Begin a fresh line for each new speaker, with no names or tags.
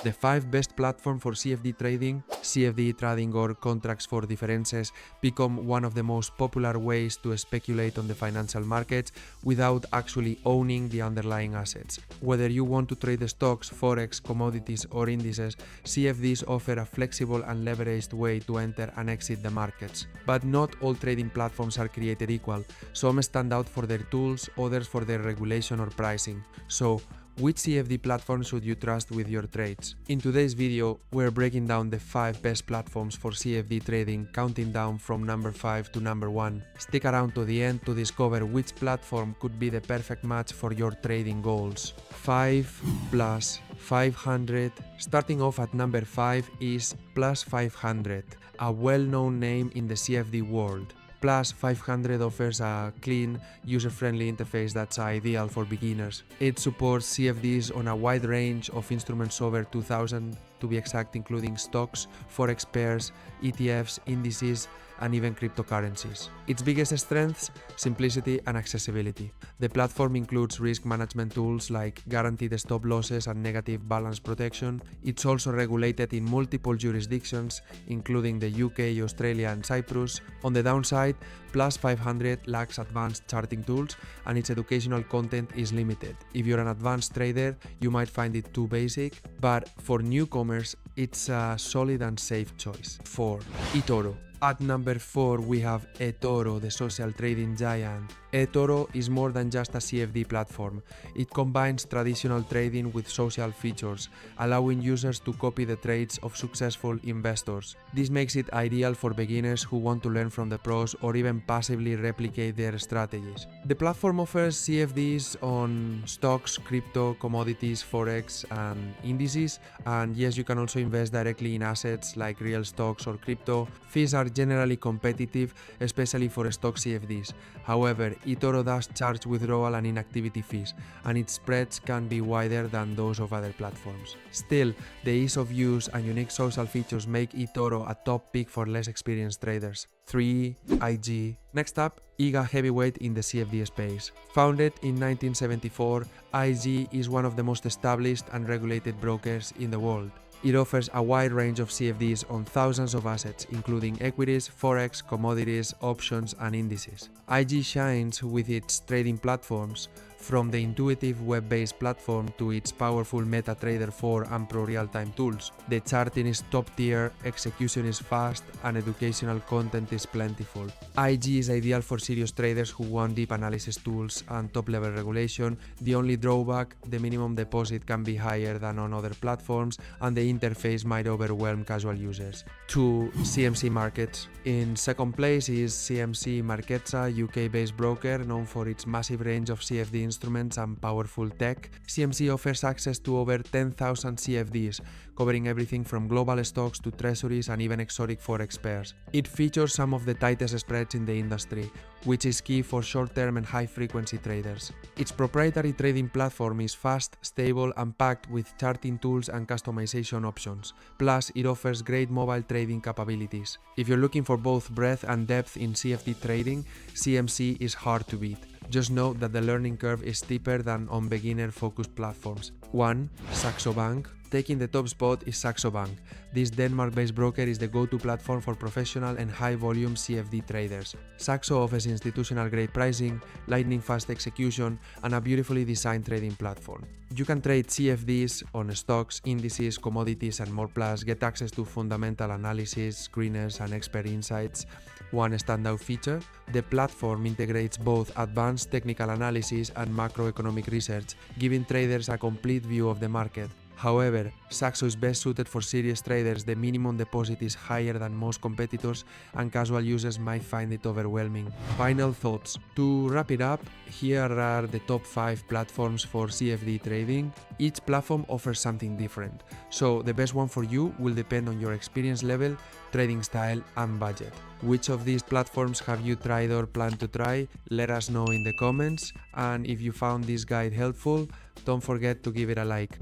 The 5 best platforms for CFD trading. CFD trading, or contracts for differences, become one of the most popular ways to speculate on the financial markets without actually owning the underlying assets. Whether you want to trade stocks, forex, commodities, or indices, CFDs offer a flexible and leveraged way to enter and exit the markets. But not all trading platforms are created equal. Some stand out for their tools, others for their regulation or pricing. So, which CFD platform should you trust with your trades? In today's video, we're breaking down the 5 best platforms for CFD trading, counting down from number 5 to number 1. Stick around to the end to discover which platform could be the perfect match for your trading goals. 5 plus 500. Starting off at number 5 is Plus 500, a well-known name in the CFD world. Plus 500 offers a clean, user-friendly interface that's ideal for beginners. It supports CFDs on a wide range of instruments, over 2,000 to be exact, including stocks, forex pairs, ETFs, indices, and even cryptocurrencies. Its biggest strengths: simplicity and accessibility. The platform includes risk management tools like guaranteed stop losses and negative balance protection. It's also regulated in multiple jurisdictions, including the UK, Australia, and Cyprus. On the downside, Plus 500 lacks advanced charting tools and its educational content is limited. If you're an advanced trader, you might find it too basic, but for newcomers, it's a solid and safe choice. 4. eToro. At number 4, we have eToro, the social trading giant. eToro is more than just a CFD platform. It combines traditional trading with social features, allowing users to copy the trades of successful investors. This makes it ideal for beginners who want to learn from the pros or even passively replicate their strategies. The platform offers CFDs on stocks, crypto, commodities, forex, and indices. And yes, you can also invest directly in assets like real stocks or crypto. Fees are generally competitive, especially for stock CFDs. However, eToro does charge withdrawal and inactivity fees, and its spreads can be wider than those of other platforms. Still, the ease of use and unique social features make eToro a top pick for less experienced traders. 3. IG. Next up, IGA heavyweight in the CFD space. Founded in 1974, IG is one of the most established and regulated brokers in the world. It offers a wide range of CFDs on thousands of assets, including equities, forex, commodities, options, and indices. IG shines with its trading platforms, from the intuitive web-based platform to its powerful MetaTrader 4 and Pro real-time tools. The charting is top tier, execution is fast, and educational content is plentiful. IG is ideal for serious traders who want deep analysis tools and top-level regulation. The only drawback: the minimum deposit can be higher than on other platforms, and the interface might overwhelm casual users. 2. CMC Markets. In second place is CMC Markets, a UK-based broker known for its massive range of CFD instruments and powerful tech. CMC offers access to over 10,000 CFDs, covering everything from global stocks to treasuries and even exotic forex pairs. It features some of the tightest spreads in the industry, which is key for short-term and high-frequency traders. Its proprietary trading platform is fast, stable, and packed with charting tools and customization options. Plus, it offers great mobile trading capabilities. If you're looking for both breadth and depth in CFD trading, CMC is hard to beat. Just note that the learning curve is steeper than on beginner-focused platforms. 1. Saxo Bank. Taking the top spot is Saxo Bank. This Denmark-based broker is the go-to platform for professional and high-volume CFD traders. Saxo offers institutional-grade pricing, lightning-fast execution, and a beautifully designed trading platform. You can trade CFDs on stocks, indices, commodities, and more. Plus, get access to fundamental analysis, screeners, and expert insights. One standout feature: the platform integrates both advanced technical analysis and macroeconomic research, giving traders a complete view of the market. However, Saxo is best suited for serious traders. The minimum deposit is higher than most competitors, and casual users might find it overwhelming. Final thoughts. To wrap it up, here are the top 5 platforms for CFD trading. Each platform offers something different, so the best one for you will depend on your experience level, trading style, and budget. Which of these platforms have you tried or plan to try? Let us know in the comments, and if you found this guide helpful, don't forget to give it a like.